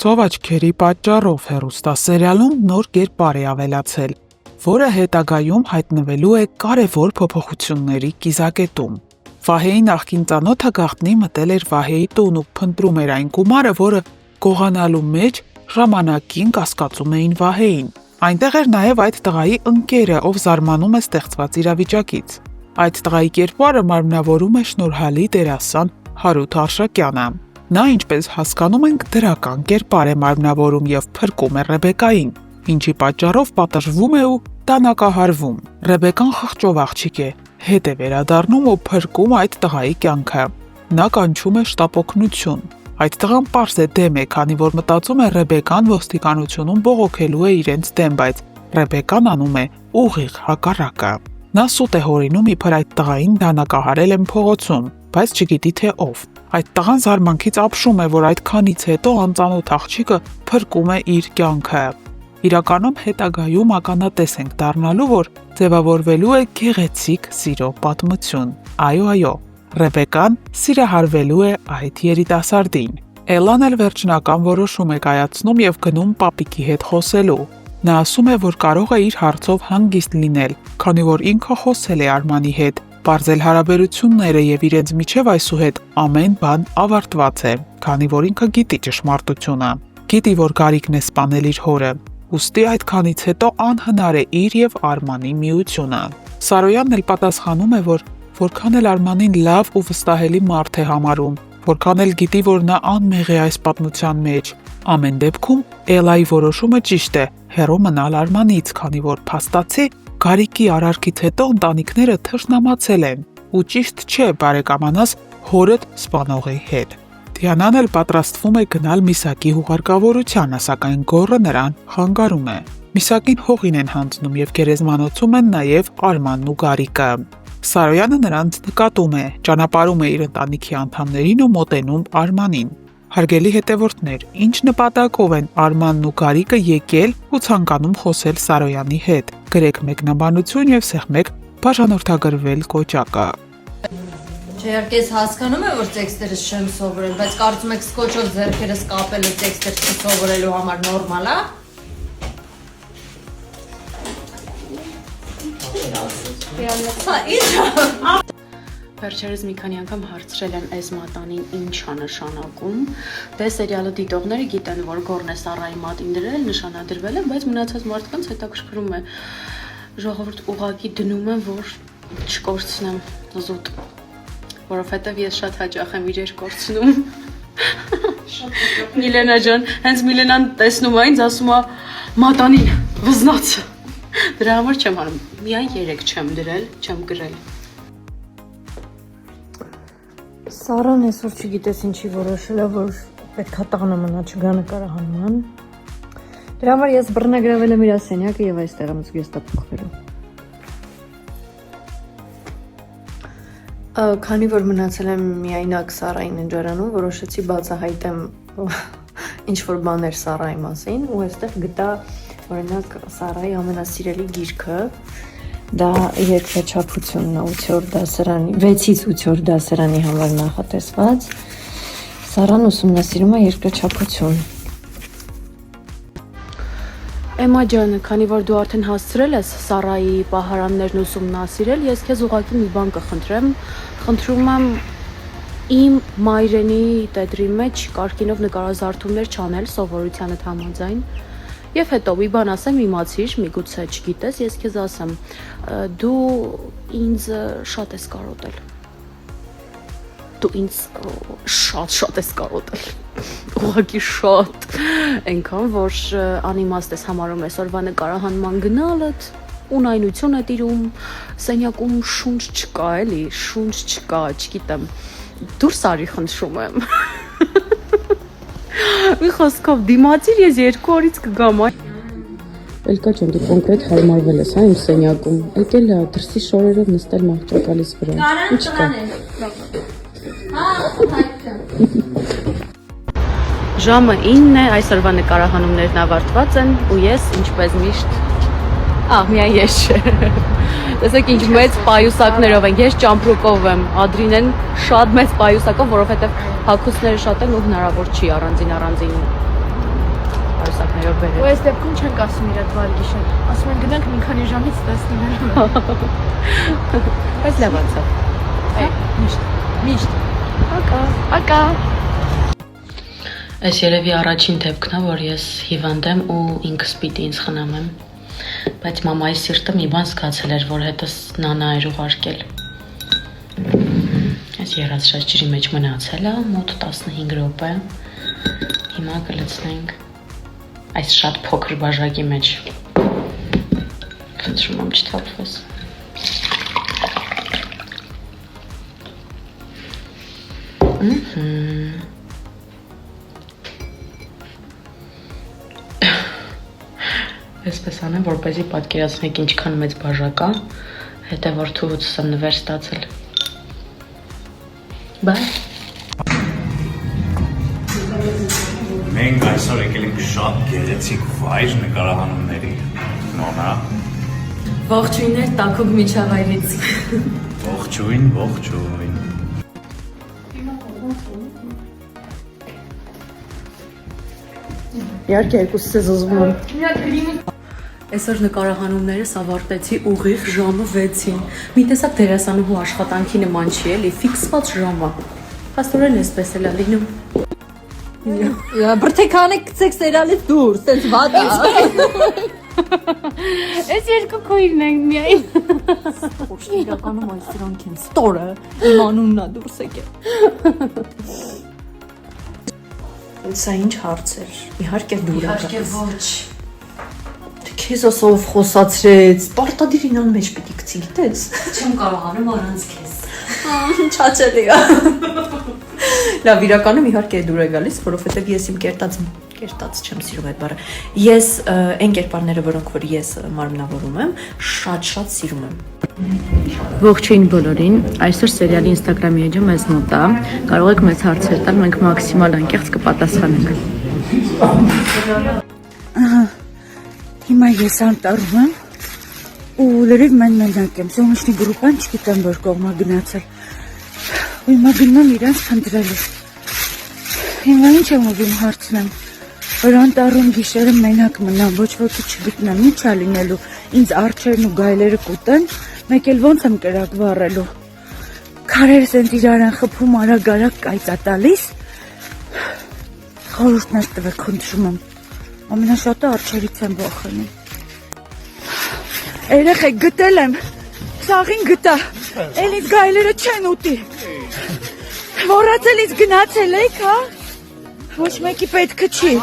Թրծող աչքերի պատճառով հեռուստասերիալում նոր կերպար է ավելացել, որը հետագայում հայտնվելու է կարևոր փոփոխությունների կիզակետում։ Վահեի նախկին ծանոթը Գաղտնի մտել էր Վահեի տուն ու փնտրում էր այն գումարը, որը գողանալու մեջ ժամանակին կասկածում էին Վահեին։ Այնտեղ էր նաև այդ տղայի ընկերը, ով զարմանում է ստեղծված իրավիճակից։ Այդ տղայի կերպարը մարմնավորում է շնորհալի դերասան Հարութ Արշակյանը։ Նա, ինչպես հասկանում ենք, դրական կերպար է մարմնավորում եւ փրկում է Ռեբեկային, ինչի պատճառով պատժվում է ու տանակահարվում։ Ռեբեկան խղճով աղջիկ է, հետ է վերադառնում ու փրկում այդ տղայի կյանքը։ Նա կանչում է շտապօգնություն։ Այդ տղան պարզ է դեմ է, քանի որ մտածում է Ռեբեկան ոստիկանությունում բողոքելու է իրենց դեմ, բայց Ռեբեկան անում է ուղիղ հակառակը։ Նա սուտ է հորինում, իբր այդ տղային դանակահարել են փողոցում, բայց չգիտի թե ով։ Այդ տղան զարմանքից ապշում է, որ այդքանից հետո անծանոթ աղջիկը փրկում է իր կյանքը։ Իրականում հետագայում ականատես ենք դառնալու, որ ձևավորվելու է գեղեցիկ սիրո պատմություն։ Այո, Ռեբեկան սիրահարվելու է այդ երիտասարդին։ Էլլան էլ վերջնական որոշում է կայացնում եւ գնում պապիկի հետ խոսելու։ Նա ասում է, որ կարող է իր հարցով հանգիստ լինել, քանի որ ինքը խոսել է Արմանի հետ, պարզել հարաբերությունները եւ իրենց միջև այսուհետ ամեն բան ավարտված է, քանի որ ինքը գիտի ճշմարտությունը։ Գիտի, որ Գարիկն է սպանել իր հորը, ուստի այդքանից հետո անհնար է իր եւ Արմանի միությունը։ Սարոյանն էլ պատասխանում է, որ որքան էլ Արմանին լավ ու վստահելի մարդ է համարում, որքան էլ գիտի, որ նա անմեղ է այս պատմության մեջ, ամեն դեպքում Էլայի որոշումը ճիշտ է, հեռու մնալ Արմանից, քանի որ փաստացի Գարիկի արարքից հետո ընտանիքները թշնամացել են, ու ճիշտ չէ բարեկամանաս հորդ սպանողի հետ։ Դիանան էլ պատրաստվում է գնալ Միսակի հուղարկավորությանը, սակայն գոռը նրան խանգարում է։ Միսակին հողին են հանձնում եւ գերեզմանոցում են նաեւ Արմանն ու Գարիկը։ Սարոյանը նրանց նկատում է, ճանապարհում է իր ընտանիքի անդամներին ու մոտենում Արմանին։ Հարգելի հետևորդներ, ինչ նպատակով են Արմանն ու Գարիկը եկել ու ցանկանում խոսել Սարոյանի հետ։ Գրեք մեկնաբանություն եւ սեղմեք բաժանորդագրվել կոճակը։ Իհարկե ես հասկանում եմ, որ տեքստերը չեմ սովորել, բայց կարծում եք սկոչով ձեռքերս կապելը տեքստեր չսովորելու համար նորմալ է։ Վերջերս մի քանի անգամ հարցրել եմ այս մատանին ինչ է նշանակում։ Դե սերիալը դիտողները գիտեն, որ Գորն է Սարայի մատին դրել, նշանադրվել է, բայց մնացած մարդկանց հետաքրքրում է։ Ժողովուրդ ուղղակի դնում են, որ չկորցնեմ զուտ, որովհետև ես շատ հաճախ եմ իրեր կորցնում։ Միլենա ջան, հենց Միլենան տեսնում է ինձ, ասում է մատանին վզնացը։ Դրա համար չեմ անում, միայն 3 չեմ դրել, չեմ գրել։ Սարան այսօր չգիտես ինչի որոշել է, որ պետքա տանը մնա չգա նկարահանման։ Դրա համար ես բռնագրավել եմ իր սենյակը եւ այստեղ եմ զգեստափոխվելու։ Քանի որ մնացել եմ միայնակ Սարային ընջարանում, որոշեցի բացահայտեմ ինչ որ բաներ Սարայի մասին ու այստեղ գտա օրինակ Սարայի ամենասիրելի գիրքը, դա երկրաչափությունն է 8-րդ դասարանի, 6-ից 8-րդ դասարանի համար նախատեսված։ Սարան ուսումնասիրում է երկրաչափություն։ Էմա ջան, քանի որ դու արդեն հասցրել ես Սարայի պահարաններն ուսումնասիրել, ես քեզ ուղղակի մի բան կխնդրեմ, խնդրում եմ իմ մայրենի տետրի մեջ կարգինով նկարազարդումներ չանել սովորությանդ համաձայն։ Եվ հետո մի բան ասեմ, իմացիր, միգուցե չգիտես, ես քեզ ասեմ, դու ինձ շատ ես կարոտել։ Դու ինձ շատ ես կարոտել։ Ուղղակի շատ։ Այնքան, որ անիմաստ ես համարում այսօրվա նկարահանման գնալդ, ունայնություն է տիրում, սենյակում շունչ չկա, էլի, շունչ չկա, չգիտեմ։ Դուրս արի խնդրում եմ։ Մի խոսքով դիմացիր, ես 2 օրից կգամ։ Էլկա ջան, դու կոնկրետ հարմարվել ես, հա, իմ սենյակում։ Եկել է դրսի շորերով նստել մահճակալիս վրա։ Ինչ կա։ Ժամը 9 է, այսօրվա նկարահանումներն ավարտված են ու ես ինչպես միշտ միայն ես չէ։ Տեսեք ինչ մեծ պայուսակներով են, ես ճամպրուկով եմ, Ադրինեն շատ մեծ պայուսակով, որովհետև հագուստները շատ են ու հնարավոր չի առանձին մեքենայով Ու բերել։ այս դեպքում չենք ասում իր այդ վար գիշեր։ Ասում են գնանք մի քանի ժամից տեսնենք։ Բայց լավ անցավ։ Միշտ։ Ակա։ Այս երևի առաջին դեպքն է, որ ես հիվանդ եմ ու ինքս պիտի ինձ խնամեմ։ Բայց մամայի սիրտը մի բան զգացել էր, որ հետս նանա էր ուղարկել։ Այս երազած ջրի մեջ մնացել է մոտ 15 րոպե։ Հիմա կլցնենք այս շատ փոքր բաժակի մեջ։ Խնդրում եմ չթափվես։ Այսպես անեմ, որպեսզի պատկերացնեք ինչքան մեծ բաժակ է, հետո որդուց եմ նվեր ստացել։ Բայ։ Մենք այսօր եկել ենք շատ գեղեցիկ վայր նկարահանումների։ Նոնա, Ողջույններ Տաքուկ միջավայրից։ ողջույն, ողջույն։ Իհարկե երկուսս ես ուզում եմ։ Այսօր նկարահանումներս ավարտեցի ուղիղ ժամը 6-ին։ Մի տեսակ դերասանուհու աշխատանքի նման չի էլի, ֆիքսված ժամը։ Փաստորեն էսպես էլ է լինում։ Բրթեքանը գցեք սերիալից դուրս, sense վատ է։ Այս երկու քույրն են միայն։ Իրականում այս դրանք են ստորը, իմ անունն է դուրս եկել։ Սա ինչ հարց էր։ Իհարկե դուր է։ Իհարկե ոչ։ Քեզ ասով խոսացրեց, պարտադիր ինան մեջ պիտի գցի, գիտես։ Չեմ կարողանում առանց քեզ։ Չաչելի է։ Լավ, իրականում իհարկե դուր է գալիս, որովհետև ես իմ կերտած չեմ սիրում այդ բառը։ Ես այն կերպարները, որոնք որ ես մարմնավորում եմ, շատ սիրում եմ։ Ողջույն բոլորին, այսօր սերիալի Instagram-ի էջը մեզ մոտ է, կարող եք մեզ հարցեր տալ, մենք մաքսիմալ անկեղծ կպատասխանենք։ Հիմա ես անտառում եմ ու լրիվ մենակ եմ, Սոնուշնի գրուպան չգիտեմ որ կողմա գնացել։ Ու հիմա գնում եմ իրանց խնդրելու։ Հիմա ինչ եմ ուզում հարցնեմ, որ անտառում գիշերը մենակ մնամ, ոչ ոքի չգտնեմ, ինչ է լինելու, ինձ արջերն ու գայլերը կուտեն, մեկ էլ ոնց եմ կրակ վառելու։ Քարերս են իրար են խփում, արագ կայծա տալիս։ Խորհուրդներ տվեք, խնդրում եմ։ Ամենաշատը արջերից եմ վախենում։ Երեխեք գտել եմ, սաղին գտա, էլ ինձ գայլերը չեն ուտի։ Մոռացել ինձ գնացել եք, հա։ Ոչ մեկի պետքը չի։